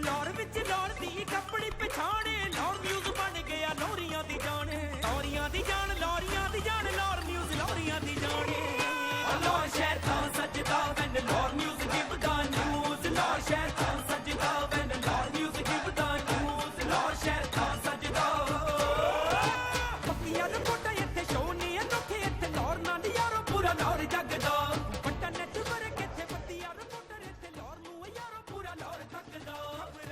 लौर विच लौर दी कपड़ी पछाणे लौर muse बन गया लोरियां दी जान लौरियां दी जान लौर म्यूज लोरियां दी जाने लौर शहर था सजदा वैन लौर म्यूज गिव द न्यूज लौर शहर था सजदा वैन लौर म्यूज गिव द न्यूज लौर शहर था सजदा पक्कियां नु कोटा इत्थे शो नहीं है नोखे इत्थे लौर ना यारो पूरा लौर जगदा पट्टा नेट पर किथे पत्तियां नु कोटा इत्थे लौर नु यारो पूरा लौर जगदा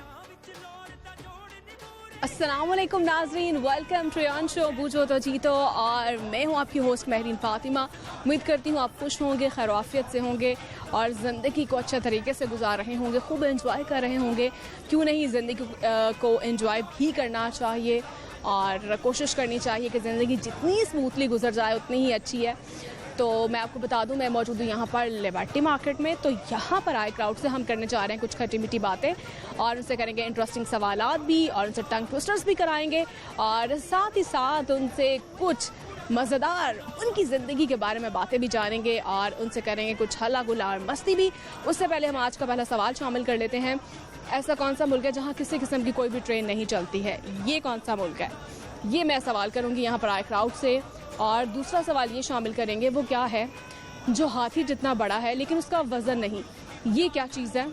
राह विच लौर दा जोड़ नी मोरे अस्सलामुअलैकुम नाज़रीन, वेलकम टू योर शो बूझो तो जीतो। और मैं हूँ आपकी होस्ट महरीन फातिमा। उम्मीद करती हूँ आप खुश होंगे, खैराफियत से होंगे और ज़िंदगी को अच्छे तरीके से गुजार रहे होंगे, खूब एंजॉय कर रहे होंगे। क्यों नहीं, ज़िंदगी को एंजॉय भी करना चाहिए और कोशिश करनी चाहिए कि ज़िंदगी जितनी स्मूथली गुजर जाए उतनी ही अच्छी है। तो मैं आपको बता दूं, मैं मौजूद हूँ यहाँ पर लिबर्टी मार्केट में। तो यहाँ पर आए क्राउड से हम करने जा रहे हैं कुछ खट्टी मीठी बातें और उनसे करेंगे इंटरेस्टिंग सवालात भी और उनसे टंग ट्विस्टर्स भी कराएंगे और साथ ही साथ उनसे कुछ मज़ेदार उनकी ज़िंदगी के बारे में बातें भी जानेंगे और उनसे करेंगे कुछ हल्ला गुल्ला और मस्ती भी। उससे पहले हम आज का पहला सवाल शामिल कर लेते हैं। ऐसा कौन सा मुल्क है जहाँ किसी किस्म की कोई भी ट्रेन नहीं चलती है? ये कौन सा मुल्क है? ये मैं सवाल करूँगी यहाँ पर आए क्राउड से। और दूसरा सवाल ये शामिल करेंगे, वो क्या है जो हाथी जितना बड़ा है लेकिन उसका वज़न नहीं? ये क्या चीज़ है?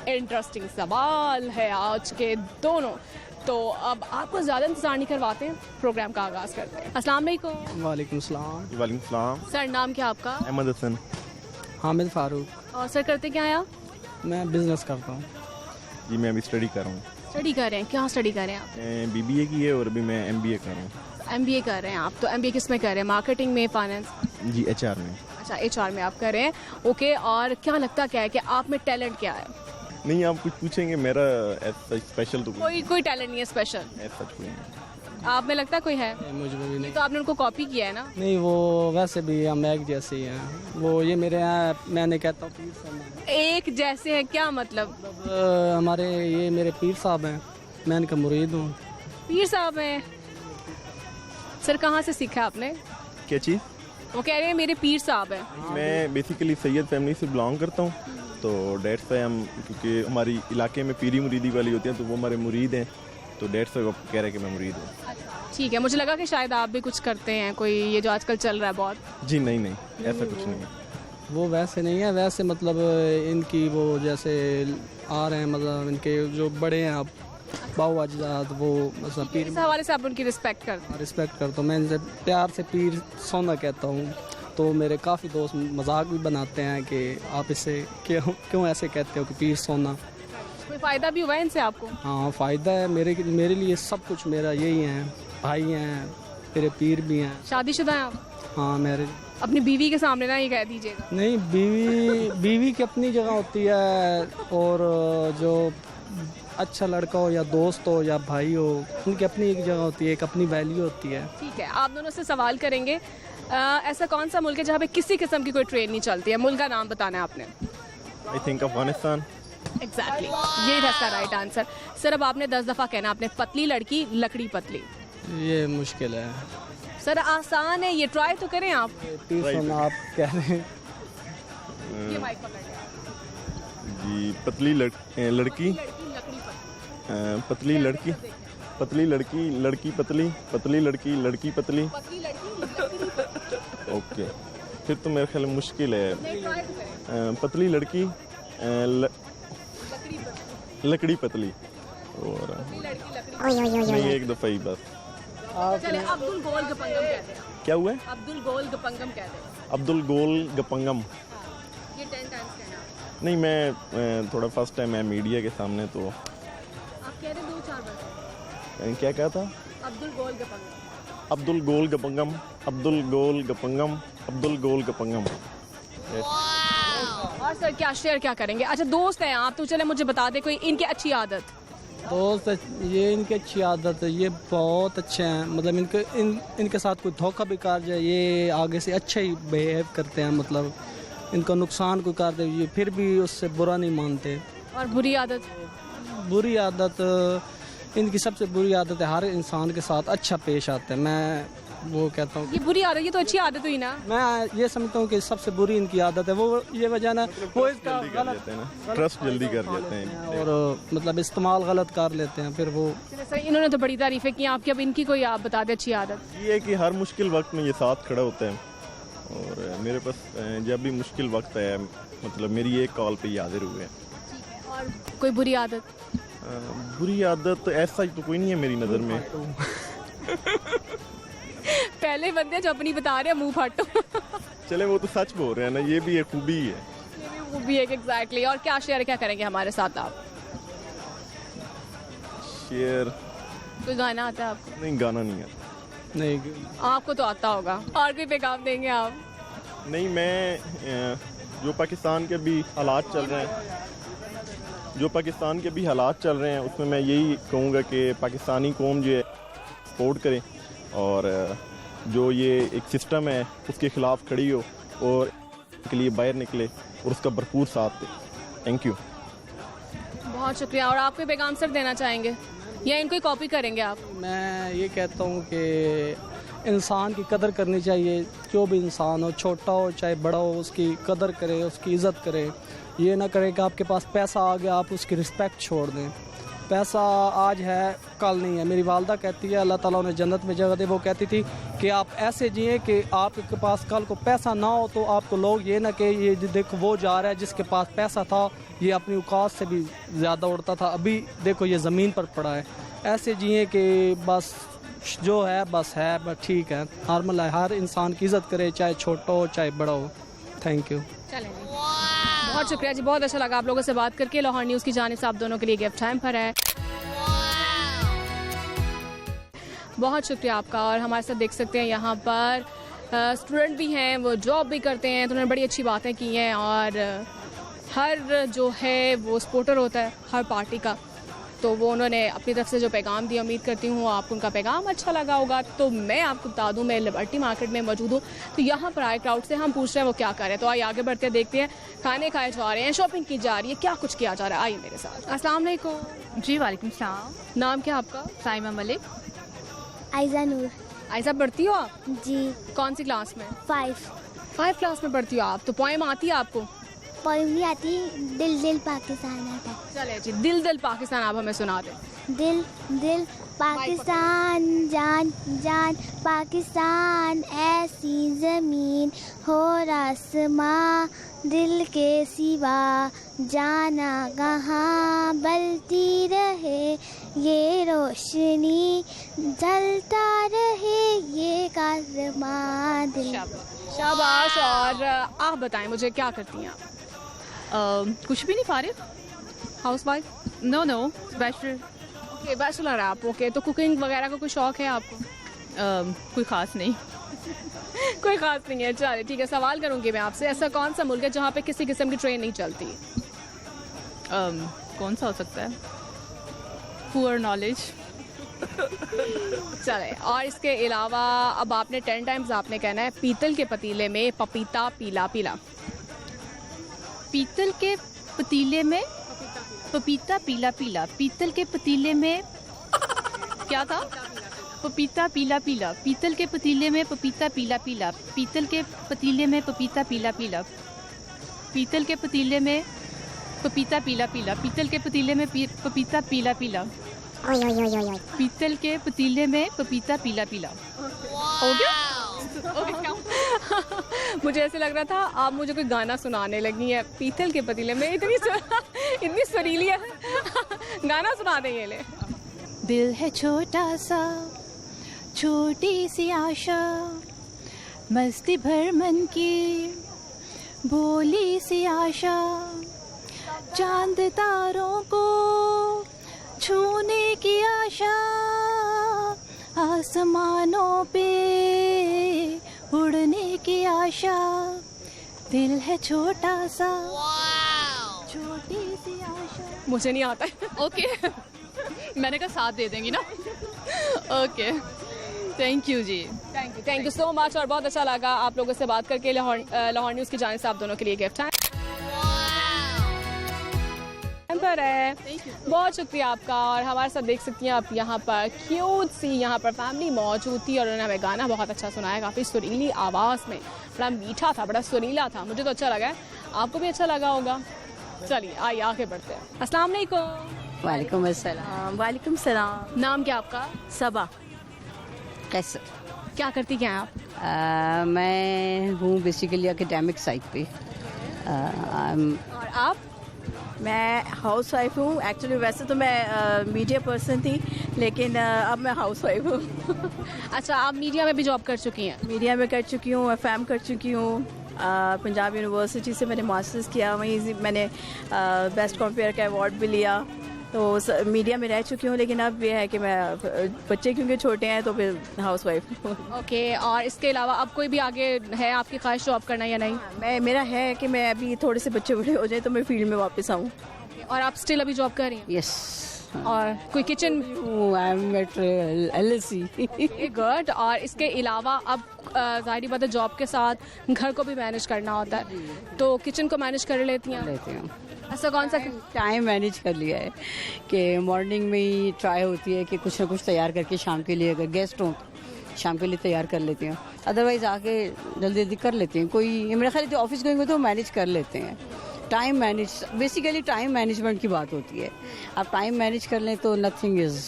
इंटरेस्टिंग सवाल है आज के दोनों। तो अब आपको ज़्यादा इंतज़ार नहीं करवाते हैं, प्रोग्राम का आगाज़ करते हैं। अस्सलाम वालेकुम। वालेकुम सलाम। वालेकुम सलाम। सर, नाम क्या आपका? अहमद हसन। हामिद फारूक। और सर, करते क्या हैं आप? मैं बिज़नेस करता हूँ। जी मैं अभी स्टडी कर रहा हूँ। स्टडी कर रहे हैं? क्या स्टडी कर रहे हैं आप? BBA की है और अभी मैं MBA कर रहा हूँ। MBA कर रहे हैं आप? तो MBA किस में कर रहे हैं? मार्केटिंग में, फाइनेंस? जी HR में। अच्छा, HR में आप कर रहे हैं। ओके, और क्या लगता क्या है कि आप में टैलेंट क्या है? नहीं, आप कुछ पूछेंगे, मेरा स्पेशल तो कोई टैलेंट नहीं है स्पेशल? कोई नहीं। आप में लगता है कोई है? मुझे भी नहीं। तो आपने उनको कॉपी किया है ना? नहीं, वो वैसे भी हम एक जैसे ही हैं। वो ये मेरे यहाँ, मैंने कहता हूँ पीर साहब एक जैसे है क्या मतलब? हमारे ये मेरे पीर साहब हैं, मैं इनका मुरीद हूँ। पीर साहब हैं? सर, कहाँ से सीखा आपने? क्या चीज़? वो कह रहे हैं मेरे पीर साहब हैं। मैं बेसिकली सैयद फैमिली से बिलोंग करता हूँ, तो डेट्स पे हम, क्योंकि हमारी इलाके में पीरी मुरीदी वाली होती हैं तो वो हमारे मुरीद हैं, तो डेट्स पे वो कह रहे हैं कि मैं मुरीद हूँ। ठीक है, मुझे लगा कि शायद आप भी कुछ करते हैं, कोई ये जो आजकल चल रहा है बहुत। जी नहीं, ऐसा कुछ नहीं है। वो वैसे नहीं है, वैसे मतलब इनकी वो जैसे आ रहे हैं, मतलब इनके जो बड़े हैं आप बाऊ अजदाद, वो मतलब पीर इस हवाले से आप उनकी रिस्पेक्ट करते हैं? रिस्पेक्ट करता हूँ मैं, इनसे प्यार से पीर सोना कहता हूँ। तो मेरे काफ़ी दोस्त मजाक भी बनाते हैं कि आप इसे क्यों ऐसे कहते हो कि पीर सोना। कोई फ़ायदा भी हुआ है इनसे आपको? हाँ, फ़ायदा है। मेरे लिए सब कुछ मेरा यही है, भाई हैं, मेरे पीर भी हैं। शादीशुदा हैं आप? हाँ, मेरे। अपनी बीवी के सामने ना ये कह दीजिएगा। नहीं, बीवी की अपनी जगह होती है और जो अच्छा लड़का हो या दोस्त हो या भाई हो, उनकी अपनी एक जगह होती है, एक अपनी वैल्यू होती है। ठीक है, आप दोनों से सवाल करेंगे। ऐसा कौन सा मुल्क है जहाँ पे किसी किस्म की कोई ट्रेन नहीं चलती है? मुल्क का नाम बताना है आपने। I think Afghanistan. एग्जैक्टली, ये था इसका राइट आंसर। सर, अब आपने 10 दफ़ा कहना आपने, पतली लड़की लकड़ी पतली। ये मुश्किल है सर, आसान है ये, ट्राई तो करें आप। पीर सोना आप कह रहे हैं। ये माइक पकड़ लिया। जी पतली लड़की पतली लड़की लड़की पतली लड़की पतली। ओके, फिर तो मेरे ख्याल में मुश्किल है। पतली लड़की लकड़ी पतली और नहीं, एक दफ़ा ही बस। चले, अब्दुल गोल गपंगम कहते हैं। क्या हुआ है? अब्दुल गोल गपंगम कहते हैं। अब्दुल गोल गपंगम। ये 10 टाइम्स कहना। नहीं, मैं थोड़ा फर्स्ट टाइम है मीडिया के सामने, तो आप कह रहे 2-4 बार। क्या कहा था? अब्दुल गोल गपंगम। अब्दुल गोल गपंगम, अब्दुल गोल गपंगम, अब्दुल गोल गपंगम। और सर, क्या शेयर क्या करेंगे? अच्छा, दोस्त हैं आप, तो चले मुझे बता दे कोई इनकी अच्छी आदत। दोस्त, ये इनकी अच्छी आदत है, ये बहुत अच्छे हैं। मतलब इनके साथ कोई धोखा भी कर जाए, ये आगे से अच्छा ही बिहेव करते हैं। मतलब इनको नुकसान कोई कर दे, ये फिर भी उससे बुरा नहीं मानते। और बुरी आदत? बुरी आदत, इनकी सबसे बुरी आदत है हर इंसान के साथ अच्छा पेश आते हैं। मैं वो कहता हूँ ये बुरी आदत, ये तो अच्छी आदत हुई ना। मैं ये समझता हूँ कि सबसे बुरी इनकी आदत है वो ये वजह ना वो इसका जल्दी कर लेते हैं ना, ट्रस्ट जल्दी कर लेते हैं और मतलब इस्तेमाल गलत कर लेते हैं फिर वो। जैसे इन्होंने तो बड़ी तारीफें की आपकी, अब इनकी कोई आप बता दें अच्छी आदत। ये है कि हर मुश्किल वक्त में ये साथ खड़ा होता है और मेरे पास जब भी मुश्किल वक्त है मतलब मेरी एक कॉल पे ही हाजिर हुए हैं। और कोई बुरी आदत? बुरी आदत ऐसा ही तो कोई नहीं है मेरी नज़र में। पहले बंदे जो अपनी बता रहे हैं मुंह फाटो। चले वो तो सच बोल रहे हैं ना, ये भी एक खूबी ही है। वो भी एक एग्जैक्टली। और क्या शेयर क्या करेंगे हमारे साथ आप? शेयर कोई गाना आता है आपको? नहीं, गाना नहीं आता। नहीं आपको तो आता होगा। और कोई पैगाम देंगे आप? नहीं, मैं जो पाकिस्तान के भी हालात चल रहे हैं, जो पाकिस्तान के भी हालात चल रहे हैं उसमें मैं यही कहूँगा कि पाकिस्तानी कौम जो है सपोर्ट करें और जो ये एक सिस्टम है उसके ख़िलाफ़ खड़ी हो और के लिए बाहर निकले और उसका भरपूर साथ दे। Thank you. बहुत शुक्रिया। और आप कोई पैगाम सर देना चाहेंगे या इनको ही कॉपी करेंगे आप? मैं ये कहता हूँ कि इंसान की कदर करनी चाहिए, जो भी इंसान हो, छोटा हो चाहे बड़ा हो, उसकी कदर करे, उसकी इज़्ज़त करे। ये ना करे कि आपके पास पैसा आ गया आप उसकी रिस्पेक्ट छोड़ दें। पैसा आज है कल नहीं है। मेरी वालदा कहती है अल्लाह ताला उन्हें जन्नत में जगह दे, वो कहती थी कि आप ऐसे जिए कि आपके पास कल को पैसा ना हो तो आपको लोग ये ना कि ये देखो वो जा रहा है जिसके पास पैसा था, ये अपनी औकात से भी ज़्यादा उड़ता था, अभी देखो ये ज़मीन पर पड़ा है। ऐसे जिए कि बस जो है बस है, बस ठीक है। हर इंसान की इज़्ज़त करे, चाहे छोटा हो चाहे बड़ा हो। Thank you. चलें जी। बहुत शुक्रिया जी, बहुत अच्छा लगा आप लोगों से बात करके। लाहौर न्यूज़ की जानिब से आप दोनों के लिए गिफ्ट टाइम पर है। बहुत शुक्रिया आपका। और हमारे साथ देख सकते हैं यहाँ पर स्टूडेंट भी हैं, वो जॉब भी करते हैं, तो उन्होंने बड़ी अच्छी बातें की हैं। और हर जो है वो सपोर्टर होता है हर पार्टी का, तो वो उन्होंने अपनी तरफ से जो पैगाम दिया, उम्मीद करती हूँ आपको उनका पैगाम अच्छा लगा होगा। तो मैं आपको बता दूँ, मैं लिबर्टी मार्केट में मौजूद हूँ, तो यहाँ पर आए क्राउड से हम पूछ रहे हैं वो क्या कर रहे हैं। तो आइए आगे बढ़ते देखते हैं। खाने खाए जा रहे हैं, शॉपिंग की जा रही है, क्या कुछ किया जा रहा है, आइए मेरे साथ। अस्सलाम वालेकुम जी। वालेकुम सलाम। नाम क्या आपका? साइमा मलिक। आयजा नूर। आयजा पढ़ती हो आप? जी। कौन सी क्लास में? 5 क्लास में पढ़ती हो आप। तो पोएम आती है आपको? पोएम नहीं आती, दिल दिल पाकिस्तान आता है। चले जी, दिल दिल पाकिस्तान आप हमें सुना दें। दिल दिल पाकिस्तान, जान जान पाकिस्तान, ऐसी ज़मीन हो आसमां, दिल के सिवा जाना कहाँ, बलती रहे ये रोशनी, जलता रहे ये कारवां दिल। शाबाश। और आप बताएं मुझे, क्या करती हैं आप? कुछ भी नहीं, फारिग। Housewife? No bachelor. Okay, bachelor आप। ओके, तो कुकिंग वगैरह का कोई शौक है आपको? कोई ख़ास नहीं। कोई ख़ास नहीं है। चलिए ठीक है, सवाल करूँगी मैं आपसे। ऐसा कौन सा मुल्क है जहाँ पे किसी किस्म की ट्रेन नहीं चलती? कौन सा हो सकता है? Poor knowledge. चले। और इसके अलावा अब आपने 10 टाइम्स आपने कहना है पीतल के पतीले में पपीता पीला पीला। पीतल के पतीले में पपीता पीला पीला। पीतल के पतीले में क्या था? पपीता पीला पीला। पीतल के पतीले में पपीता पीला पीला। पीतल के पतीले में पपीता पीला पीला। पीतल के पतीले में पपीता पीला पीला। पीतल के पतीले में पपीता पीला पीला। पीतल के पतीले में पपीता पीला पीला। हो गया? मुझे ऐसे लग रहा था आप मुझे कोई गाना सुनाने लगी है। पीतल के पतीले में इतनी सुरीली है। गाना सुना दें ये ले। दिल है छोटा सा, छोटी सी आशा, मस्ती भर मन की भोली सी आशा, चांद तारों को छूने की आशा, आसमानों पे उड़ने की आशा। दिल है छोटा सा, छोटी सी आशा। मुझे नहीं आता है। ओके। मैंने कहा साथ दे देंगी ना। ओके, थैंक यू जी। Thank you so much. और बहुत अच्छा लगा आप लोगों से बात करके। लाहौर न्यूज़ की जानिब से आप दोनों के लिए गिफ्ट है। पर है। बहुत शुक्रिया आपका। और हमारे साथ देख सकती हैं आप यहाँ पर क्यूट सी यहाँ पर फैमिली मौजूद थी और उन्होंने हमें गाना बहुत अच्छा सुनाया, काफ़ी सुरीली आवाज़ में, बड़ा मीठा था, बड़ा सुरीला था, मुझे तो अच्छा लगा है, आपको भी अच्छा लगा होगा। चलिए आइए आगे बढ़ते हैं। अस्सलाम वालेकुम। वालेकुम अस्सलाम। वालेकुम सलाम। नाम क्या आपका? सबा। कैसे? क्या करती क्या हैं आप? मैं हूँ बेसिकली एकेडमिक साइड पे। और आप? मैं हाउस वाइफ हूँ। एक्चुअली वैसे तो मैं मीडिया पर्सन थी, लेकिन अब मैं हाउस वाइफ हूँ। अच्छा, आप मीडिया में भी जॉब कर चुकी हैं? मीडिया में कर चुकी हूँ, एफएम कर चुकी हूँ। पंजाब यूनिवर्सिटी से मैंने मास्टर्स किया, वहीं से मैंने बेस्ट कंपेयर का अवार्ड भी लिया। तो मीडिया में रह चुकी हूँ, लेकिन अब ये है कि मैं बच्चे क्योंकि छोटे हैं तो फिर हाउस वाइफ हूँ। ओके, और इसके अलावा अब कोई भी आगे है आपकी ख्वाहिश जॉब करना या नहीं? मेरा है कि मैं अभी थोड़े से बच्चे बड़े हो जाए तो मैं फील्ड में वापस आऊँ। और आप स्टिल अभी जॉब कर रही हैं? यस। और कोई kitchen? I am at LSE। Good. और इसके अलावा अब ज़ाहिर बात है जॉब के साथ घर को भी मैनेज करना होता है, तो किचन को मैनेज कर लेती हैं? लेती हूँ। ऐसा कौन सा टाइम मैनेज कर लिया है कि मॉर्निंग में ही ट्राई होती है कि कुछ ना कुछ तैयार करके शाम के लिए, अगर गेस्ट हों तो शाम के लिए तैयार कर लेती हूँ, अदरवाइज़ आके जल्दी जल्दी कर लेती हैं। कोई मेरा ख्याल जो ऑफिस गोइंग हो तो मैनेज कर लेते हैं। Time manage, basically time management की बात होती है। आप टाइम मैनेज कर लें तो नथिंग इज़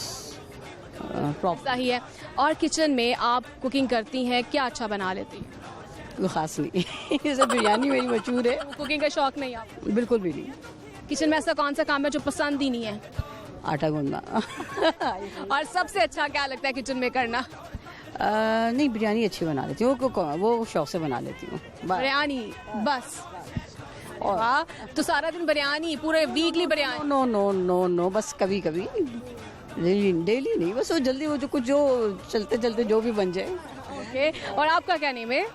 प्रॉब्लम। सही है। और किचन में आप कुकिंग करती हैं, क्या अच्छा बना लेती हैं? कोई ख़ास नहीं। जैसे बिरयानी मेरी मशहूर है। कुकिंग का शौक नहीं आपको? बिल्कुल भी नहीं। किचन में ऐसा कौन सा काम है जो पसंद ही नहीं है? आटा गूंदना। और सबसे अच्छा क्या लगता है किचन में करना? नहीं, बिरयानी अच्छी बना लेती हूँ, वो शौक से बना लेती हूँ। बिरयानी बस? वाह, तो सारा दिन बिरयानी, पूरे weekly biryani? No no no no, बस कभी कभी, डेली नहीं, बस वो जल्दी वो जो चलते चलते जो भी बन जाए। ओके। और आपका क्या नेम है?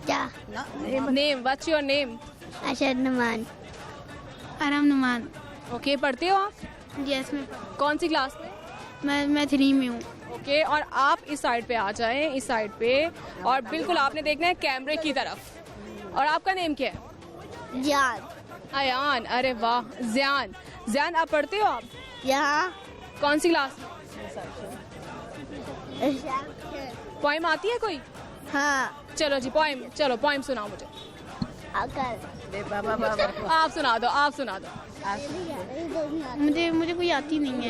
क्या? Name, what's your name? Ashad Numan. आराम नुमान। ओके, पढ़ते हो आप? यस, कौन सी क्लास में? मैं 3 में हूँ। ओके। और आप इस साइड पे आ जाएं, इस साइड पे, और बिल्कुल आपने देखना है कैमरे की तरफ। और आपका नेम क्या है? जान। अयान। अरे वाह, ज़ियान। ज़ियान, आप पढ़ते हो आप? यहाँ। कौन सी क्लास में? पोइम आती है कोई? हाँ। चलो जी, पोइम, चलो पोइम सुनाओ मुझे। आप सुना दो, आप सुना दो। मुझे कोई आती नहीं है।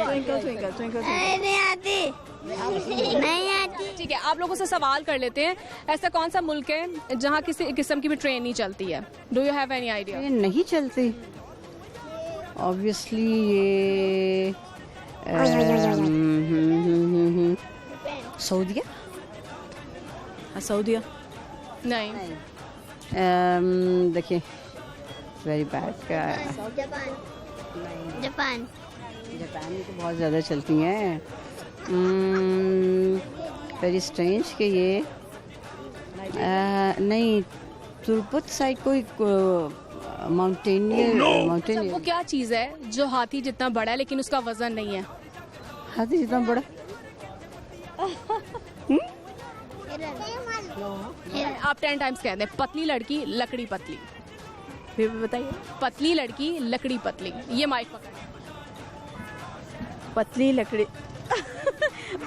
नहीं आती। नहीं आती। ठीक है, आप लोगों से सवाल कर लेते हैं। ऐसा कौन सा मुल्क है जहाँ किसी किस्म की भी ट्रेन नहीं चलती है? Do you have any idea? ये नहीं चलती ऑब्वियसली, ये सऊदीया। सऊदीया नहीं। देखिए, वेरी बैड। क्या है? जापान। जापान। जापान में तो बहुत ज़्यादा चलती हैं। वेरी स्ट्रेंज कि ये नहीं, तुर्पत साइड कोई माउंटेनियर। वो क्या चीज़ है जो हाथी जितना बड़ा है लेकिन उसका वजन नहीं है? हाथी जितना बड़ा? आप 10 टाइम्स कहते हैं। पतली लड़की, लकड़ी पतली। फिर बताइए। पतली लड़की, लकड़ी पतली। ये माइक पकड़। पतली लकड़ी।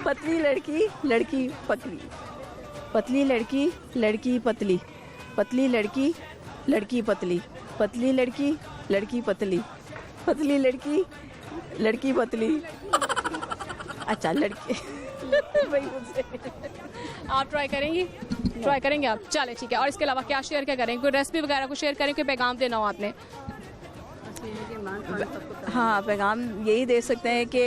पतली लड़की, लड़की पतली। पतली लड़की, लड़की पतली। पतली लड़की, लड़की पतली। पतली लड़की, लड़की पतली। पतली लड़की, लड़की पतली। अच्छा, लड़की। वही मुझसे। आप ट्राई करेंगी? ट्राई करेंगे आप? चले ठीक है। और इसके अलावा क्या शेयर क्या करेंगे? कोई रेसिपी वगैरह को शेयर करें, कोई पैगाम देना हो आपने? हाँ, पैगाम यही दे सकते हैं कि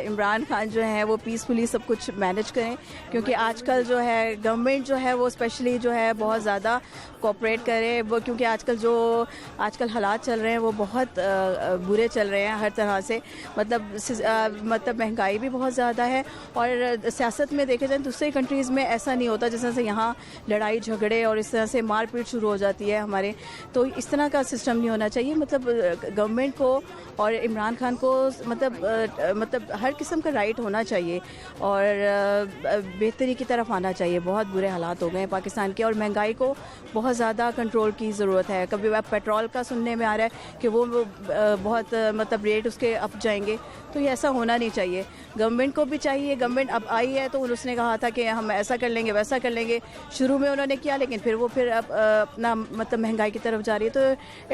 इमरान खान जो है वो पीसफुली सब कुछ मैनेज करें, क्योंकि आजकल जो है गवर्नमेंट जो है वो स्पेशली जो है बहुत ज़्यादा कोऑपरेट करे वो, क्योंकि आजकल हालात चल रहे हैं वो बहुत बुरे चल रहे हैं हर तरह से। मतलब महंगाई भी बहुत ज़्यादा है, और सियासत में देखे जाए दूसरे कंट्रीज़ में ऐसा नहीं होता जिस तरह से यहाँ लड़ाई झगड़े और इस तरह से मारपीट शुरू हो जाती है हमारे। तो इस तरह का सिस्टम नहीं होना चाहिए। मतलब गवर्नमेंट को और इमरान खान को मतलब हर किस्म का राइट होना चाहिए और बेहतरी की तरफ आना चाहिए। बहुत बुरे हालात हो गए हैं पाकिस्तान के और महंगाई को बहुत ज़्यादा कंट्रोल की ज़रूरत है। कभी अब पेट्रोल का सुनने में आ रहा है कि वो बहुत मतलब रेट उसके अप जाएंगे, तो ये ऐसा होना नहीं चाहिए। गवर्नमेंट को भी चाहिए, गवर्नमेंट अब आई है तो उसने कहा था कि हम ऐसा कर लेंगे वैसा कर लेंगे, शुरू में उन्होंने किया, लेकिन फिर वो फिर अब अपना मतलब महंगाई की तरफ जा रही है, तो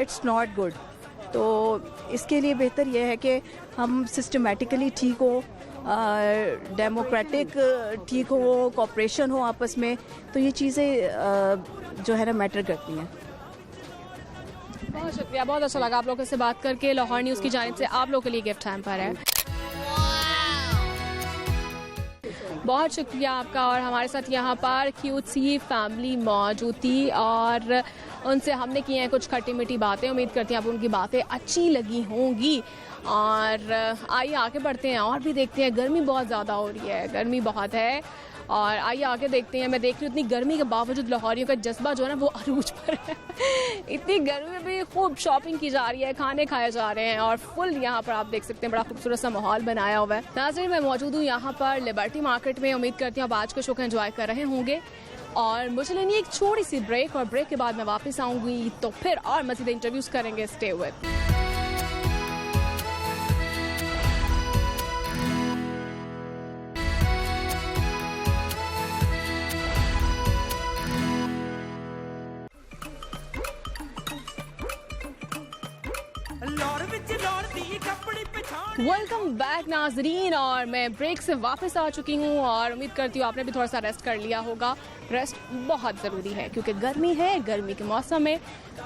इट्स नॉट गुड। तो इसके लिए बेहतर यह है कि हम सिस्टमेटिकली ठीक हो, डेमोक्रेटिक ठीक हो, कोऑपरेशन हो आपस में, तो ये चीज़ें जो है ना मैटर करती हैं। बहुत शुक्रिया, बहुत अच्छा लगा आप लोगों से बात करके। लाहौर न्यूज़ की जानिब से आप लोगों के लिए गिफ्ट हैम्पर है। बहुत शुक्रिया आपका। और हमारे साथ यहाँ पर क्यूट सी फैमिली मौजूद थी और उनसे हमने की हैं कुछ खट्टी मीठी बातें। उम्मीद करती हैं आप उनकी बातें अच्छी लगी होंगी। और आइए आगे बढ़ते हैं और भी देखते हैं। गर्मी बहुत ज़्यादा हो रही है, गर्मी बहुत है और आइए आगे देखते हैं। मैं देख रही हूँ इतनी गर्मी के बावजूद लाहौरियों का जज्बा जो है ना वो अरूज पर है। इतनी गर्मी में भी खूब शॉपिंग की जा रही है, खाने खाए जा रहे हैं और फुल यहाँ पर आप देख सकते हैं बड़ा खूबसूरत सा माहौल बनाया हुआ है। नाज़रीन, मैं मौजूद हूँ यहाँ पर लिबर्टी मार्केट में। उम्मीद करती हूँ आप आज के शो को एंजॉय कर रहे होंगे और मुझे लेनी एक छोटी सी ब्रेक और ब्रेक के बाद मैं वापस आऊँगी तो फिर और मज़ीद इंटरव्यूज़ करेंगे। Stay with. वेलकम बैक नाजरीन, और मैं ब्रेक से वापस आ चुकी हूँ और उम्मीद करती हूँ आपने भी थोड़ा सा रेस्ट कर लिया होगा। रेस्ट बहुत ज़रूरी है क्योंकि गर्मी है, गर्मी के मौसम में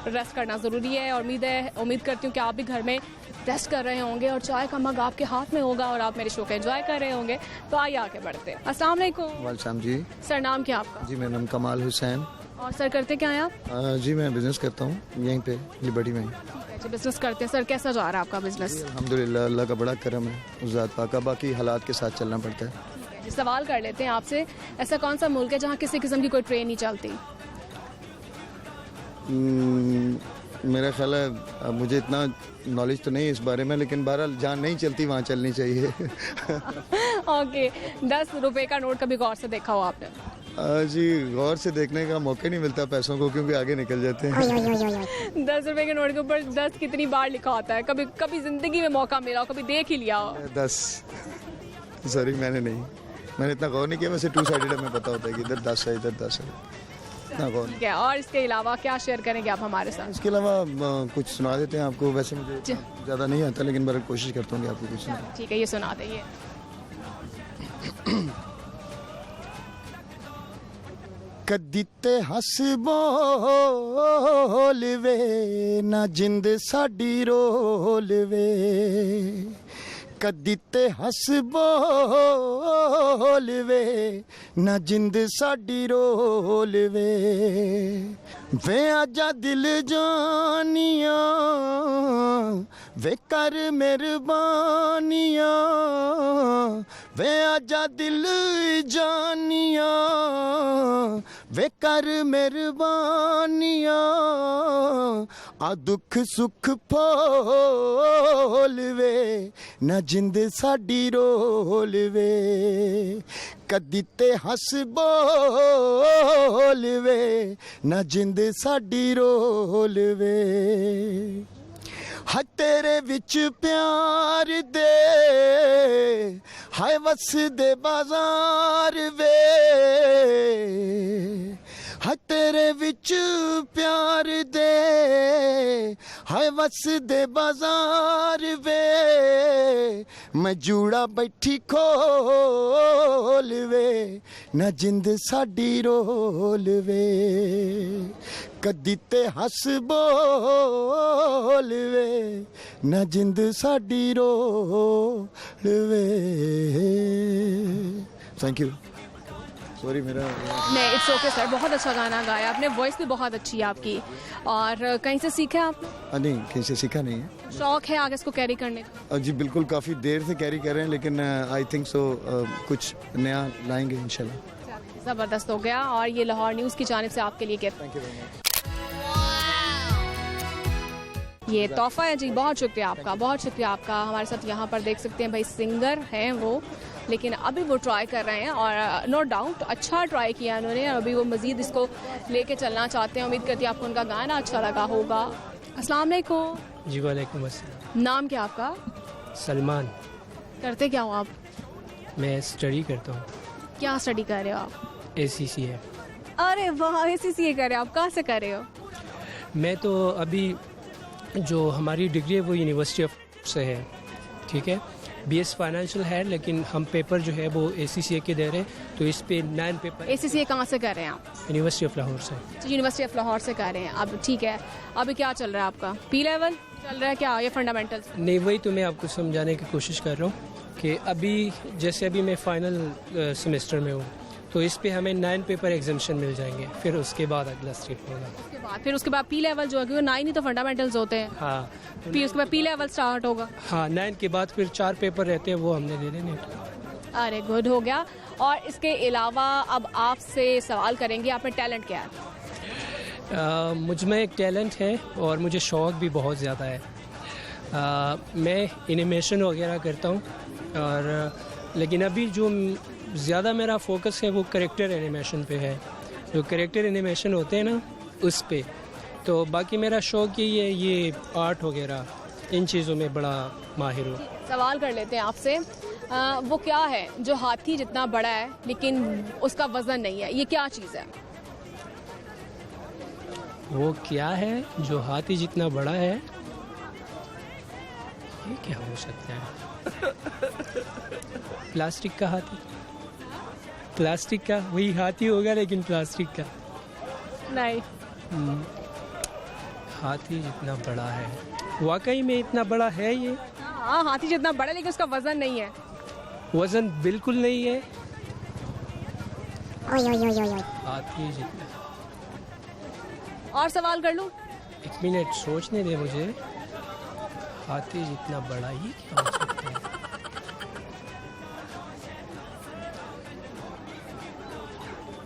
रेस्ट करना ज़रूरी है। और उम्मीद करती हूँ कि आप भी घर में रेस्ट कर रहे होंगे और चाय का मग आपके हाथ में होगा और आप मेरे शो को एंजॉय कर रहे होंगे। तो आइए आगे बढ़ते हैं। अस्सलाम वालेकुम। वालेकुम जी। सर, नाम क्या आपका? जी, मेरा नाम कमाल हुसैन। और सर करते क्या हैं आप? जी, मैं बिज़नेस करता हूँ यहीं पे लिबर्टी में। अच्छा, बिजनेस करते हैं। सर कैसा जा रहा है आपका बिजनेस? अल्हम्दुलिल्लाह, अल्लाह का बड़ा करम है, उस ज़ात पाक का। बाकी हालात के साथ चलना पड़ता है। जी, सवाल कर लेते हैं आपसे, ऐसा कौन सा मुल्क है जहाँ किसी किस्म की कोई ट्रेन नहीं चलती? मेरा ख्याल है, मुझे इतना नॉलेज तो नहीं इस बारे में, लेकिन बहरहाल जहाँ नहीं चलती वहाँ चलनी चाहिए। ओके, 10 रुपए का नोट कभी गौर से देखा हो आपने? जी, गौर से देखने का मौका नहीं मिलता पैसों को, क्योंकि आगे निकल जाते हैं। 10 रुपए के नोट के ऊपर 10 कितनी बार लिखा होता है? कभी कभी जिंदगी में मौका मिला हो, कभी देख ही लिया हो? 10। सॉरी, मैंने इतना गौर नहीं किया। वैसे 2 साइडेड हमें पता होता है कि इधर 10 है, इधर 10 है। इतना गौर नहीं। और इसके अलावा क्या शेयर करेंगे आप हमारे साथ? इसके अलावा कुछ सुना देते हैं आपको। वैसे मुझे ज़्यादा नहीं आता, लेकिन बहरहाल कोशिश करता हूँ कि आपको कुछ सुना। ठीक है, ये सुना दीजिए। कदी ते हस बोल वे ना जिंद साडी रोल वे, कदी ते हस बोल वे ना जिंद साडी रोल वे, वे आजा दिल जानिया वे कर मेहरबानिया, वे आजा दिल जानिया वे कर मेहरबानिया, आ दुख सुख फोल वे ना जिंद साडी रोल वे, कदी ते हस बोल वे ना जिंद साडी रोल वे, हाय तेरे विच प्यार दे हाय वस दे बाजार वे, हाय तेरे विच प्यार दे हाय वस दे बाजार वे, मैं जूड़ा बैठी खोल वे ना जिंद साडी रोल वे, कदी ते हस बोल वे ना जिंद साडी रोल वे। Thank you. सॉरी मेरा नहीं, इट्स ओके सर, बहुत अच्छा गाना गाया आपने, वॉइस भी बहुत अच्छी है आपकी। और कहीं से सीखा है आपने? नहीं, कहीं से सीखा नहीं है। शौक है आगे इसको कैरी करने का? जी बिल्कुल, काफ़ी देर से कैरी कर रहे हैं, लेकिन आई थिंक सो कुछ नया लाएंगे इंशाल्लाह। ज़बरदस्त हो गया। और ये लाहौर न्यूज़ की जानिब से आपके लिए gift. Thank you very much. ये तोहफा है जी, बहुत शुक्रिया आपका, बहुत शुक्रिया आपका। हमारे साथ यहाँ पर देख सकते हैं भाई सिंगर हैं वो, लेकिन अभी वो ट्राई कर रहे हैं और नो डाउट अच्छा ट्राई किया उन्होंने, और अभी वो मज़ीद इसको लेके चलना चाहते हैं। उम्मीद करती हूँ आपको उनका गाना अच्छा लगा होगा। अस्सलाम वालेकुम। जी वालेकुम अस्सलाम। नाम क्या आपका? सलमान। करते क्या हो आप? मैं स्टडी करता हूँ। क्या स्टडी कर रहे हो आप? ACCA। अरे वाह, ACCA कर रहे हो आप? कहाँ से कर रहे हो? मैं तो अभी जो हमारी डिग्री है वो यूनिवर्सिटी ऑफ से है, ठीक है। BS फाइनेंशियल है, लेकिन हम पेपर जो है वो ACCA के दे रहे हैं, तो इस पे 9 पेपर। ACCA कहाँ से कर रहे हैं आप? यूनिवर्सिटी ऑफ लाहौर से। यूनिवर्सिटी ऑफ लाहौर से कर रहे हैं अब, ठीक है। अभी क्या चल रहा है आपका? P लेवल चल रहा है क्या, ये फंडामेंटल्स? नहीं, वही तो मैं आपको समझाने की कोशिश कर रहा हूँ कि अभी जैसे अभी मैं फाइनल सेमेस्टर में हूँ, तो इस पे हमें 9 पेपर एग्जामिशन मिल जाएंगे, फिर उसके बाद अगला स्टेप होगा। फिर उसके बाद P लेवल जो है, क्योंकि 9 ही तो फंडामेंटल्स होते हैं। हाँ, फिर उसके बाद P लेवल स्टार्ट होगा। हाँ, 9 के बाद फिर 4 पेपर रहते हैं, वो हमने दे देने। अरे गुड, हो गया। और इसके अलावा अब आपसे सवाल करेंगे, आप में टैलेंट क्या है? मुझ में एक टैलेंट है और मुझे शौक़ भी बहुत ज़्यादा है। मैं एनिमेशन वगैरह करता हूँ, और लेकिन अभी जो ज़्यादा मेरा फोकस है वो कैरेक्टर एनिमेशन पे है, जो कैरेक्टर एनिमेशन होते हैं ना उस पे। तो बाकी मेरा शौक़ यही है, ये आर्ट वगैरह इन चीज़ों में बड़ा माहिर हूँ। सवाल कर लेते हैं आपसे, वो क्या है जो हाथी जितना बड़ा है लेकिन उसका वजन नहीं है, ये क्या चीज़ है? वो क्या है जो हाथी जितना बड़ा है? ये क्या हो सकता है? प्लास्टिक का हाथी। प्लास्टिक का वही हाथी होगा, लेकिन प्लास्टिक का नहीं। हाथी जितना बड़ा है, वाकई में इतना बड़ा है ये? हाँ, हाथी जितना बड़ा, लेकिन उसका वजन नहीं है। वजन बिल्कुल नहीं है। हाथी जितना। और सवाल कर लूं? 1 मिनट सोचने दे मुझे। हाथी जितना बड़ा, ये क्या हो सकता है?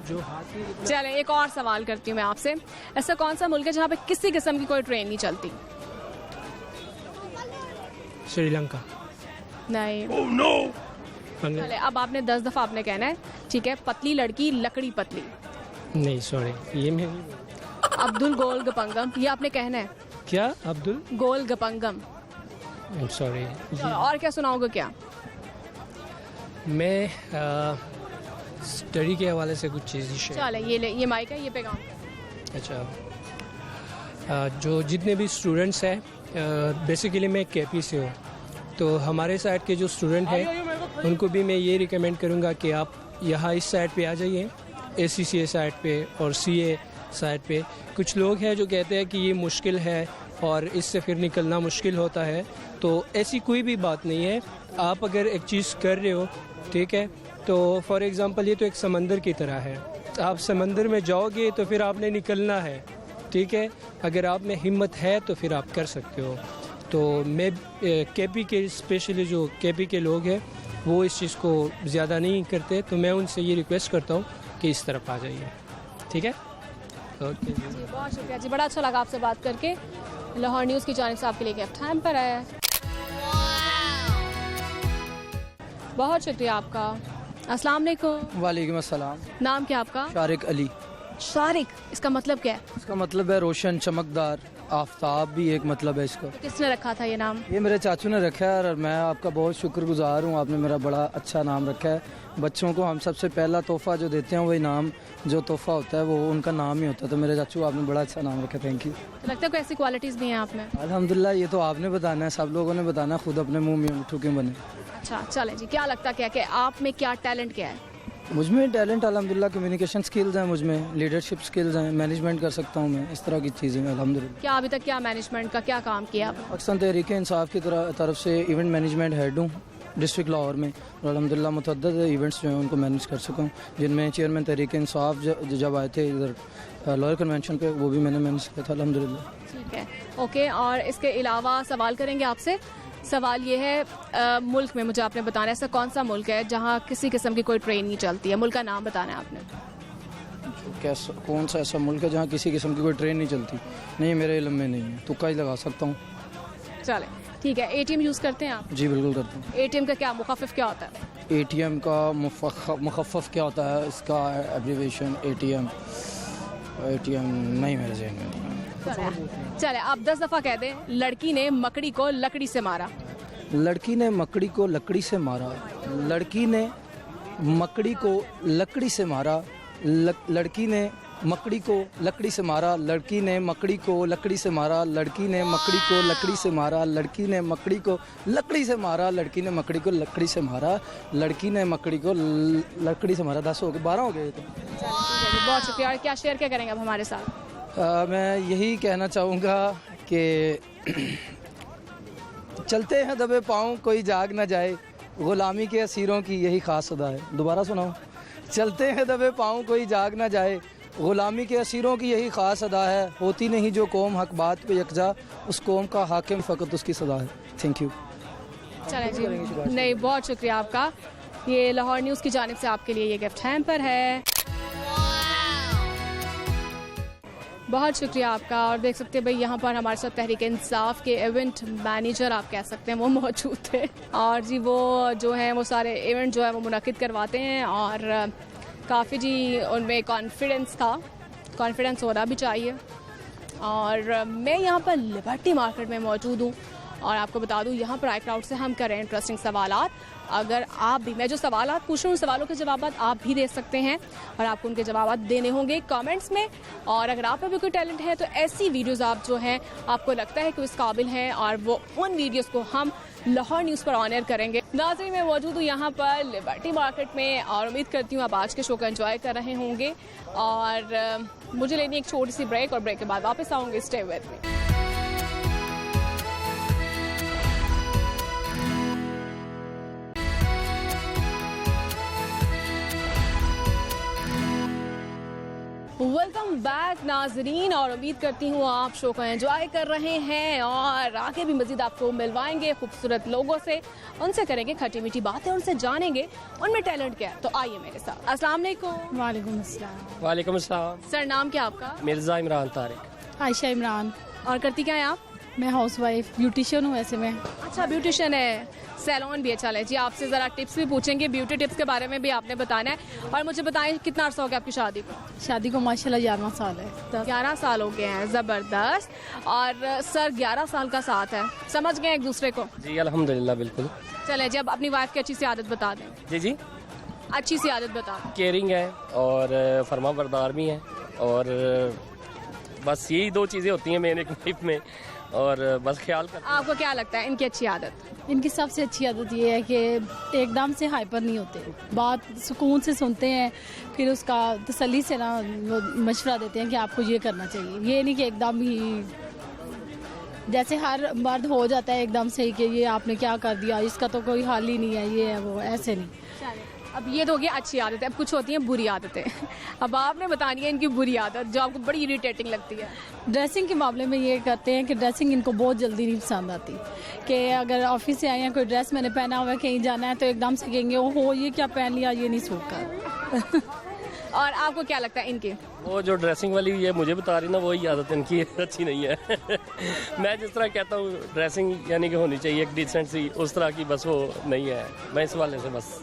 जो हाथी जितना... चले, एक और सवाल करती हूँ मैं आपसे। ऐसा कौन सा मुल्क है जहाँ पे किसी किस्म की कोई ट्रेन नहीं चलती? श्रीलंका। नहीं। Oh, no! चले, अब आपने 10 दफा आपने कहना है, ठीक है? पतली लड़की लकड़ी पतली। नहीं, सॉरी, ये मैं नहीं। अब्दुल गोल गपंगम, ये आपने कहना है। क्या? अब्दुल गोल गपंगम। सॉरी। और क्या सुनाओगे क्या? मैं स्टडी के हवाले से कुछ चीज़ें शेयर। चले, ये माइक है, ये पैगाम है। अच्छा, जो जितने भी स्टूडेंट्स हैं, बेसिकली मैं KP से हूँ, तो हमारे साइड के जो स्टूडेंट हैं उनको भी मैं ये रिकमेंड करूँगा कि आप यहाँ इस साइड पे आ जाइए, ACCA साइड पे और CA साइड पे। कुछ लोग हैं जो कहते हैं कि ये मुश्किल है और इससे फिर निकलना मुश्किल होता है, तो ऐसी कोई भी बात नहीं है। आप अगर एक चीज़ कर रहे हो, ठीक है, तो फॉर एग्ज़ाम्पल ये तो एक समंदर की तरह है। आप समंदर में जाओगे तो फिर आपने निकलना है, ठीक है। अगर आप में हिम्मत है तो फिर आप कर सकते हो। तो मैं KP के स्पेशली जो KP के लोग हैं वो इस चीज़ को ज़्यादा नहीं करते, तो मैं उनसे ये रिक्वेस्ट करता हूँ कि इस तरफ आ जाइए, ठीक है। ओके जी, बहुत शुक्रिया जी, बड़ा अच्छा लगा आपसे बात करके। लाहौर न्यूज़ की जानिब से आपके लिए गिफ्ट टाइम पर आया है। बहुत शुक्रिया आपका। अस्सलाम वालेकुम। वालेकुम अस्सलाम। नाम क्या आपका? शारिक अली। शारिक, इसका मतलब क्या है? इसका मतलब है रोशन, चमकदार, आफ्ताब भी एक मतलब है इसका। किसने रखा था ये नाम? ये मेरे चाचू ने रखा है और मैं आपका बहुत शुक्रगुजार हूँ, आपने मेरा बड़ा अच्छा नाम रखा है। बच्चों को हम सबसे पहला तोहफा जो देते हैं वही नाम, जो तोहफा होता है वो उनका नाम ही होता है। तो मेरे चाचू आपने बड़ा अच्छा नाम रखा, थैंक यू। तो लगता है कोई ऐसी क्वालिटीज़ भी हैं आप में? अल्हम्दुलिल्लाह, ये तो आपने बताना है, सब लोगों ने बताना, खुद अपने मुँह में उठू क्यों बने। अच्छा चलें जी, क्या लगता क्या कि आप में क्या टैलेंट क्या है? मुझ में टैलेंट अल्हम्दुलिल्लाह कम्युनिकेशन स्किल्स हैं, मुझ में लीडरशिप स्किल्स हैं, मैनेजमेंट कर सकता हूँ मैं, इस तरह की चीज़ें अल्हम्दुलिल्लाह। क्या अभी तक क्या मैनेजमेंट का क्या काम किया आपने? अक्सर तहरीक इंसाफ की तरफ से इवेंट मैनेजमेंट हेड हूँ डिस्ट्रिक्ट लाहौर में, और अल्हम्दुलिल्लाह मुतअद्दिद इवेंट्स जो हैं उनको मैनेज कर सका हूँ, जिनमें चेयरमैन तहरीक इंसाफ जब आए थे इधर लॉयर कन्वेंशन पे, वो भी मैंने मैनेज किया था अल्हम्दुलिल्लाह। ठीक है, ओके। और इसके अलावा सवाल करेंगे आपसे। सवाल ये है, मुल्क में मुझे आपने बताना है ऐसा कौन सा मुल्क है जहाँ किसी किस्म की कोई ट्रेन नहीं चलती है? मुल्क का नाम बताना है आपने। कैसा कौन सा ऐसा मुल्क है जहाँ किसी किस्म की कोई ट्रेन नहीं चलती? नहीं, मेरे इल्म में नहीं है, तुक्का ही लगा सकता हूँ। चले ठीक है। एटीएम यूज़ करते हैं आप? जी बिल्कुल करता हूँ। एटीएम का क्या मुखाफिफ क्या होता है? एटीएम का मुखफ़फ़ क्या होता है, इसका एब्रीविएशन एटीएम नहीं मेरे ज़हन में। चले आप 10 दफ़ा कह दें, लड़की ने मकड़ी को लकड़ी से मारा। लड़की ने मकड़ी को लकड़ी से मारा, लड़की ने मकड़ी को लकड़ी से मारा, लड़की ने मकड़ी को लकड़ी से मारा, लड़की ने मकड़ी को लकड़ी से मारा, लड़की ने मकड़ी को लकड़ी से मारा, लड़की ने मकड़ी को लकड़ी से मारा, लड़की ने मकड़ी को लकड़ी से मारा, लड़की ने मकड़ी को लकड़ी से मारा। 10 हो गए, 12 हो गए तो। बहुत शुक्रिया। और क्या शेयर क्या करेंगे अब हमारे साथ? मैं यही कहना चाहूँगा कि चलते हैं दबे पाँव कोई जाग ना जाए, गुलामी के असीरों की यही खास अदा है। दोबारा सुनाओ। चलते हैं दबे पाँव कोई जाग ना जाए, गुलामी के असीरों की यही ख़ास अदा है, होती नहीं जो कौम हक बात पे यकजा, उस कौम का हाकिम फ़कत उसकी सदा है। Thank you. चलें जी, नहीं बहुत शुक्रिया आपका। ये लाहौर न्यूज़ की जानिब से आपके लिए ये गिफ्ट हैम्पर है। बहुत शुक्रिया आपका। और देख सकते हैं भाई यहाँ पर हमारे साथ तहरीक इंसाफ के इवेंट मैनेजर आप कह सकते हैं वो मौजूद थे। और जी वो जो है वो सारे इवेंट जो है वो मुनक्किद करवाते हैं और काफ़ी जी उनमें कॉन्फिडेंस था, कॉन्फिडेंस होना भी चाहिए। और मैं यहाँ पर लिबर्टी मार्केट में मौजूद हूँ और आपको बता दूँ यहाँ पर आई क्राउड से हम कर रहे हैं इंटरेस्टिंग सवालात। अगर आप भी, मैं जो सवालात पूछ रही हूँ सवालों के जवाब आप भी दे सकते हैं और आपको उनके जवाब देने होंगे कमेंट्स में। और अगर आप में भी कोई टैलेंट है तो ऐसी वीडियोस आप जो हैं आपको लगता है कि उस काबिल हैं और वो उन वीडियोस को हम लाहौर न्यूज़ पर ऑनर करेंगे। नाज़रीन मैं मौजूद हूँ यहाँ पर लिबर्टी मार्केट में और उम्मीद करती हूँ आप आज के शो को एंजॉय कर रहे होंगे। और मुझे लेनी एक छोटी सी ब्रेक और ब्रेक के बाद वापस आऊँगी। Stay with me. Welcome back नाजरीन और उम्मीद करती हूँ आप शो को एंजॉय कर रहे हैं और आगे भी मजीद आपको मिलवाएंगे खूबसूरत लोगों से, उनसे करेंगे खट्टी मीठी बातें, उनसे जानेंगे उनमें टैलेंट क्या है। तो आइए मेरे साथ। अस्सलाम वालेकुम। वालेकुम अस्सलाम। वालेकुम अस्सलाम। सर नाम क्या आपका? मिर्ज़ा इमरान तारिक। आयशा इमरान। और करती क्या है आप? मैं हाउसवाइफ, ब्यूटिशियन हूँ वैसे मैं। अच्छा ब्यूटिशियन है, सैलून भी है। चले जी आपसे ज़रा टिप्स भी पूछेंगे, ब्यूटी टिप्स के बारे में भी आपने बताना है। और मुझे बताएं कितना अर्सा हो गया आपकी शादी को? शादी को माशाल्लाह 11 साल है। 11 साल हो गए हैं, ज़बरदस्त। और सर 11 साल का साथ है, समझ गए एक दूसरे को? जी अल्हम्दुलिल्लाह बिल्कुल। चले जी अब अपनी वाइफ की अच्छी सी आदत बता दें। जी जी अच्छी सी आदत बता दें। केयरिंग है और फरमा बरदार भी है और बस यही 2 चीज़ें होती हैं मेरे लाइफ में और बस ख्याल कर। आपको क्या लगता है इनकी अच्छी आदत? इनकी सबसे अच्छी आदत ये है कि एकदम से हाइपर नहीं होते, बात सुकून से सुनते हैं, फिर उसका तसल्ली से ना वो मशवरा देते हैं कि आपको ये करना चाहिए। ये नहीं कि एकदम ही जैसे हर मर्द हो जाता है एकदम से कि ये आपने क्या कर दिया, इसका तो कोई हाल ही नहीं है, ये है वो, ऐसे नहीं। अब ये तो हो गया अच्छी आदत है, अब कुछ होती हैं बुरी आदतें। अब आपने बतानी है इनकी बुरी आदत जो आपको बड़ी इरिटेटिंग लगती है। ड्रेसिंग के मामले में ये करते हैं कि ड्रेसिंग इनको बहुत जल्दी नहीं पसंद आती, कि अगर ऑफिस से आए हैं कोई ड्रेस मैंने पहना हुआ है कहीं जाना है तो एकदम से कहेंगे ओहो ये क्या पहन लिया, ये नहीं सूट कर। और आपको क्या लगता है इनकी? वो जो ड्रेसिंग वाली ये मुझे बता रही ना वही आदत इनकी अच्छी नहीं है। मैं जिस तरह कहता हूँ ड्रेसिंग यानी कि होनी चाहिए एक डिसेंट सी, उस तरह की बस वो नहीं है। मैं इस वाले से बस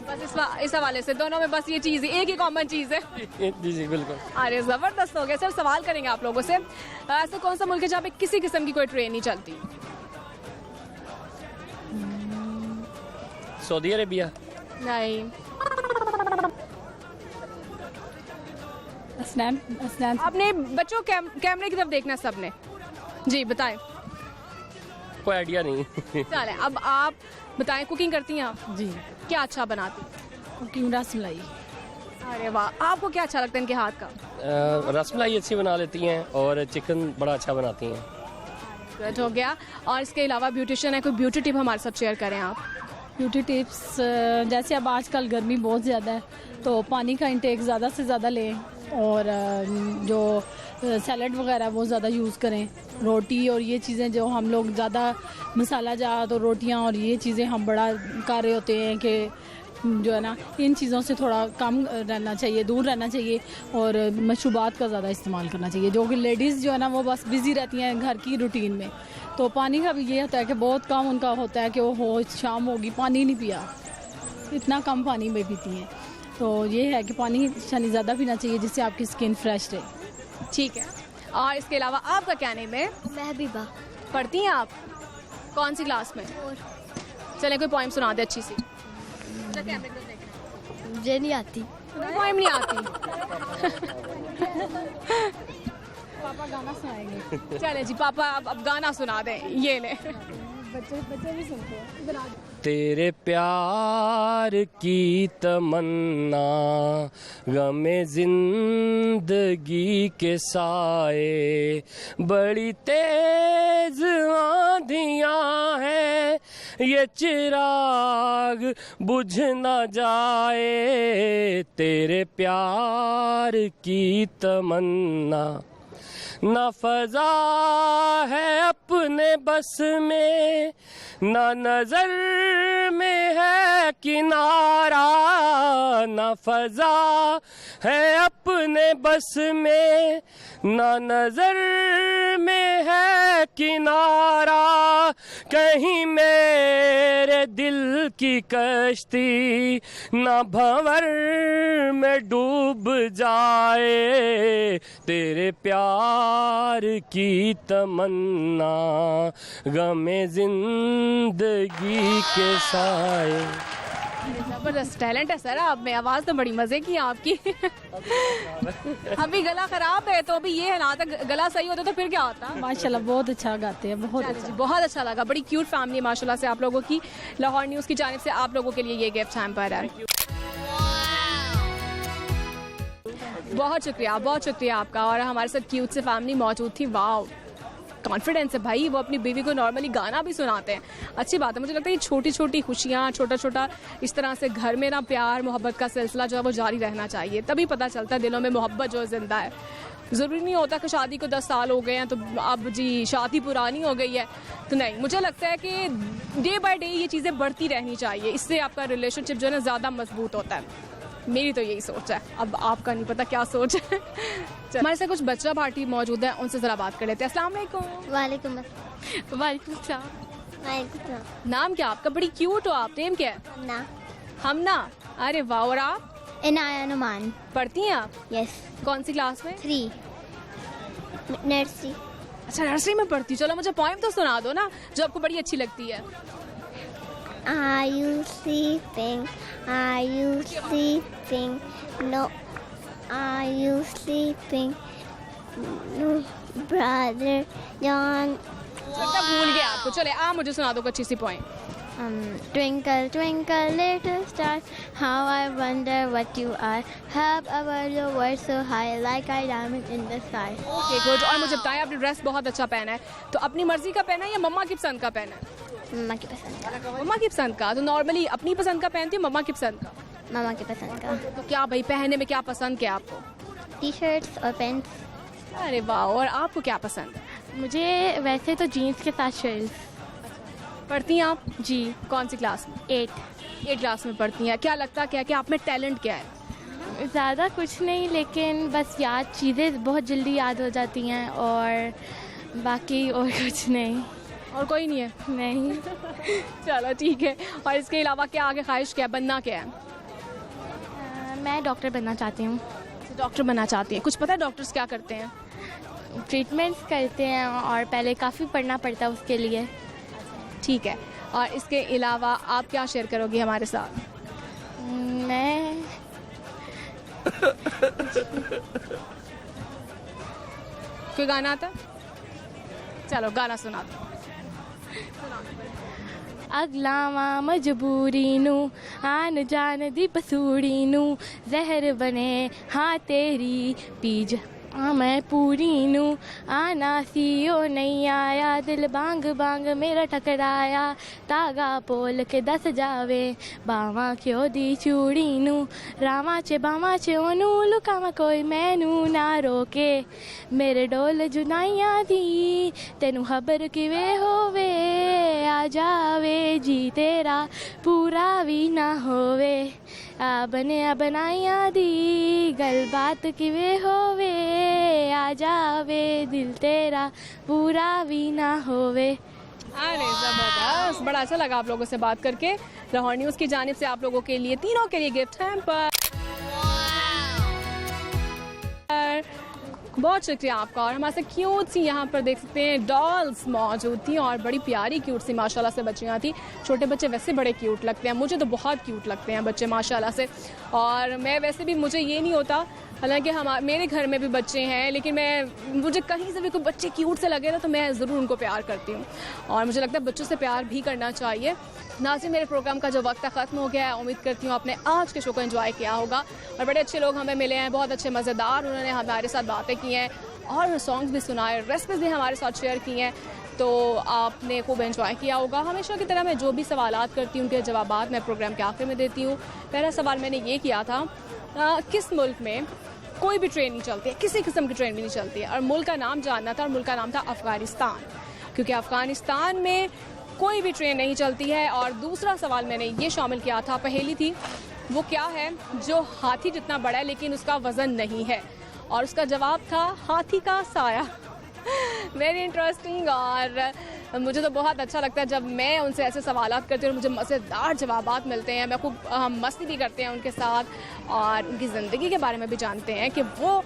इस हवाले से दोनों में बस ये चीज़ एक ही कॉमन चीज़ है। जी जी बिल्कुल। अरे ज़बरदस्त हो गया। सर सवाल करेंगे आप लोगों से, ऐसा कौन सा मुल्क है जहाँ पे किसी किस्म की कोई ट्रेन नहीं चलती? Saudi Arabia. नहीं। आपने बच्चों कैमरे की तरफ देखना सबने। जी बताएं। कोई आइडिया नहीं। चले अब आप बताएं, कुकिंग करती हैं आप? जी। क्या अच्छा बनाती? कुकिंग रसमलाई। अरे वाह, आपको क्या अच्छा लगता है इनके हाथ का? रसमलाई अच्छी बना लेती हैं और चिकन बड़ा अच्छा बनाती हैं। गुड हो गया। और इसके अलावा ब्यूटिशियन है, कोई ब्यूटी टिप हमारे साथ शेयर करें आप? ब्यूटी टिप्स जैसे अब आजकल गर्मी बहुत ज़्यादा है तो पानी का इंटेक ज़्यादा से ज़्यादा लें और जो सैलड वगैरह वो ज़्यादा यूज़ करें। रोटी और ये चीज़ें जो हम लोग ज़्यादा मसाला जात और रोटियां और ये चीज़ें हम बड़ा कर रहे होते हैं कि जो है ना इन चीज़ों से थोड़ा कम रहना चाहिए, दूर रहना चाहिए और मशरूबात का ज़्यादा इस्तेमाल करना चाहिए। जो कि लेडीज़ जो है ना वो बस बिज़ी रहती हैं घर की रूटीन में, तो पानी का भी ये होता है कि बहुत कम उनका होता है कि वो हो शाम होगी पानी नहीं पिया, इतना कम पानी में पीती हैं। तो ये है कि पानी ज़्यादा पीना चाहिए जिससे आपकी स्किन फ्रेश रहे। ठीक है, और इसके अलावा आपका क्या नेम है? महबूबा। पढ़ती हैं आप? कौन सी क्लास में? चले कोई पोइम सुना दे अच्छी सी। मुझे नहीं आती। पोइम नहीं आती? पापा गाना सुनाएंगे। चले जी पापा अब गाना सुना दें, ये ले। बच्चे भी सुनते हैं। तेरे प्यार की तमन्ना गमे जिंदगी के साए, बड़ी तेज आंधियां हैं ये चिराग बुझ न जाए। तेरे प्यार की तमन्ना न फजा है अपने बस में, न नजर में है किनारा। न फजा है अपने बस में, न नजर में है किनारा। कहीं मेरे दिल की कश्ती न भंवर में डूब जाए। तेरे प्यार की तमन्ना गमे जिंदगी के साए। जबरदस्त टैलेंट है सर आप में, आवाज़ तो बड़ी मज़े की है आपकी। अभी गला खराब है तो अभी ये है ना, तक गला सही होता तो फिर क्या होता। माशाल्लाह बहुत अच्छा गाते हैं, बहुत अच्छा। बहुत अच्छा लगा, बड़ी क्यूट फैमिली माशाल्लाह से आप लोगों की। लाहौर न्यूज़ की जानिब से आप लोगों के लिए ये गिफ्ट हैम्पर है। बहुत शुक्रिया आपका। और हमारे साथ क्यूट से फैमिली मौजूद थी। वाह, कॉन्फिडेंस है भाई, वो अपनी बीवी को नॉर्मली गाना भी सुनाते हैं, अच्छी बात है। मुझे लगता है ये छोटी छोटी खुशियाँ, छोटा छोटा इस तरह से घर में ना प्यार मोहब्बत का सिलसिला जो है वो जारी रहना चाहिए, तभी पता चलता है दिलों में मोहब्बत जो जिंदा है। ज़रूरी नहीं होता कि शादी को 10 साल हो गए हैं तो अब जी शादी पुरानी हो गई है, तो नहीं, मुझे लगता है कि डे बाय डे ये चीज़ें बढ़ती रहनी चाहिए, इससे आपका रिलेशनशिप जो है ना ज़्यादा मजबूत होता है। मेरी तो यही सोच है, अब आपका नहीं पता क्या सोच है। हमारे साथ कुछ बच्चा पार्टी मौजूद है, उनसे ज़रा बात कर लेते हैं। अस्सलाम वालेकुम। वालेकुम अस्सलाम। नाम क्या आपका? बड़ी क्यूट हो आप, नेम क्या है? ना हमना। अरे वाह, और आप? इनाया नुमान। पढ़ती हैं आप? यस। कौन सी क्लास में? 3 नर्सरी। अच्छा, नर्सरी में पढ़ती। चलो मुझे पोएम तो सुना दो ना जो आपको बड़ी अच्छी लगती है। Are you sleeping? Are you sleeping? No. Are you sleeping? No, brother John. लगता भूल गया आपको। चले आप मुझे सुना दो अच्छी सी poem. Twinkle, twinkle, little star, how I wonder what you are. Up above the world so high, like a diamond in the sky. Okay, good. और मुझे बताएं, आपने ड्रेस बहुत अच्छा पहना है, तो अपनी मर्जी का पहना है या मम्मा की पसंद का पहना है? मम्मा की पसंद का। मम्मा की पसंद का। तो नॉर्मली अपनी पसंद का पहनती हो, मम्मा की पसंद का? मम्मा की पसंद का। तो क्या भाई पहनने में क्या पसंद क्या आपको? टी-शर्ट्स और पैंट्स। अरे वाह, और आपको क्या पसंद है? मुझे वैसे तो जीन्स के साथ शर्ट्स। पढ़ती हैं आप? जी। कौन सी क्लास में? 8 क्लास में पढ़ती हैं। क्या लगता क्या कि आप में टैलेंट क्या है? ज़्यादा कुछ नहीं, लेकिन बस चीज़ें बहुत जल्दी याद हो जाती हैं और बाकी और कुछ नहीं। और कोई नहीं है? नहीं। चलो ठीक है। और इसके अलावा क्या आगे ख्वाहिश क्या, बनना क्या है? मैं डॉक्टर बनना चाहती हूँ। डॉक्टर बनना चाहती हैं। कुछ पता है डॉक्टर्स क्या करते हैं? ट्रीटमेंट्स करते हैं और पहले काफ़ी पढ़ना पड़ता है उसके लिए। ठीक है। और इसके अलावा आप क्या शेयर करोगी हमारे साथ? मैं कोई गाना आता? चलो गाना सुना दो। अगलावा मजबूरी नू आन जान दी पसूड़ी नू जहर बने हाँ तेरी मैं पूरी नू आना सीओ नहीं आया दिल बांग बांग मेरा टकराया धागा बोल के दस जावे बावा क्यों दी चूड़ी नू रामा च बावा च ओनू लुकावा कोई मैनू ना रोके मेरे डोल जुदाइयां दी तेनू खबर किवें होवे आ जावे जी तेरा पूरा भी ना होवे आ बनया बनाइया दी गलबात किवें होवे आ जावे दिल तेरा पूरा भी ना होवे। अरे जबरदस्त, बड़ा अच्छा लगा आप लोगों से बात करके। लाहौर न्यूज़ की जानिब से आप लोगों के लिए तीनों के लिए गिफ्ट हैम्पर। बहुत शुक्रिया आपका। और हमारे साथ क्यूट सी यहाँ पर देख सकते हैं डॉल्स मौजूद थी और बड़ी प्यारी क्यूट सी माशाल्लाह से बच्चियाँ थी। छोटे बच्चे वैसे बड़े क्यूट लगते हैं, मुझे तो बहुत क्यूट लगते हैं बच्चे माशाल्लाह से। और मैं वैसे भी, मुझे ये नहीं होता, हालांकि मेरे घर में भी बच्चे हैं, लेकिन मुझे कहीं से भी कोई बच्चे क्यूट से लगे ना तो मैं ज़रूर उनको प्यार करती हूँ। और मुझे लगता है बच्चों से प्यार भी करना चाहिए। नाज़रीन, मेरे प्रोग्राम का जो वक्त ख़त्म हो गया है, उम्मीद करती हूँ आपने आज के शो को एंजॉय किया होगा। और बड़े अच्छे लोग हमें मिले हैं, बहुत अच्छे मज़ेदार, उन्होंने हमारे साथ बातें की हैं और सॉन्ग्स भी सुनाए, रेसिपीज़ भी हमारे साथ शेयर की हैं, तो आपने खूब एंजॉय किया होगा। हमेशा की तरह मैं जो भी सवालात करती हूँ उनके जवाबात मैं प्रोग्राम के आखिर में देती हूँ। पहला सवाल मैंने ये किया था, किस मुल्क में कोई भी ट्रेन नहीं चलती है, किसी किस्म की ट्रेन भी नहीं चलती है, और मुल्क का नाम जानना था, और मुल्क का नाम था अफ़गानिस्तान, क्योंकि अफ़गानिस्तान में कोई भी ट्रेन नहीं चलती है। और दूसरा सवाल मैंने ये शामिल किया था, पहेली थी, वो क्या है जो हाथी जितना बड़ा है लेकिन उसका वज़न नहीं है, और उसका जवाब था हाथी का साया। वेरी इंटरेस्टिंग, और मुझे तो बहुत अच्छा लगता है जब मैं उनसे ऐसे सवालात करती हूँ और मुझे मज़ेदार जवाबात मिलते हैं। मैं खूब हम मस्ती भी करते हैं उनके साथ और उनकी ज़िंदगी के बारे में भी जानते हैं कि वो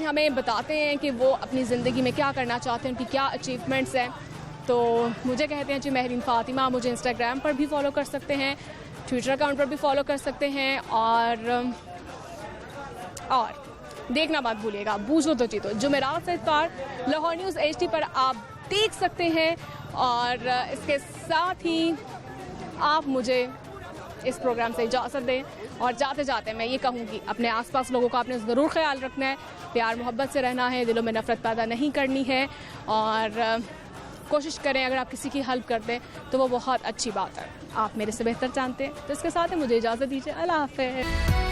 हमें बताते हैं कि वो अपनी ज़िंदगी में क्या करना चाहते हैं, उनकी क्या अचीवमेंट्स हैं। तो मुझे कहते हैं जी महरीन फ़ातिमा। मुझे इंस्टाग्राम पर भी फॉलो कर सकते हैं, ट्विटर अकाउंट पर भी फॉलो कर सकते हैं, और देखना मत भूलिएगा बूझो तो जीतो जुमेरात से इफ्तार लाहौर न्यूज़ HD पर आप देख सकते हैं। और इसके साथ ही आप मुझे इस प्रोग्राम से इजाज़त दें, और जाते जाते मैं ये कहूँगी अपने आसपास लोगों का आपने ज़रूर ख्याल रखना है, प्यार मोहब्बत से रहना है, दिलों में नफ़रत पैदा नहीं करनी है, और कोशिश करें अगर आप किसी की हेल्प करते हैं तो वो बहुत अच्छी बात है, आप मेरे से बेहतर जानते हैं। तो इसके साथ ही मुझे इजाज़त दीजिए, अल्लाह हाफ़िज़।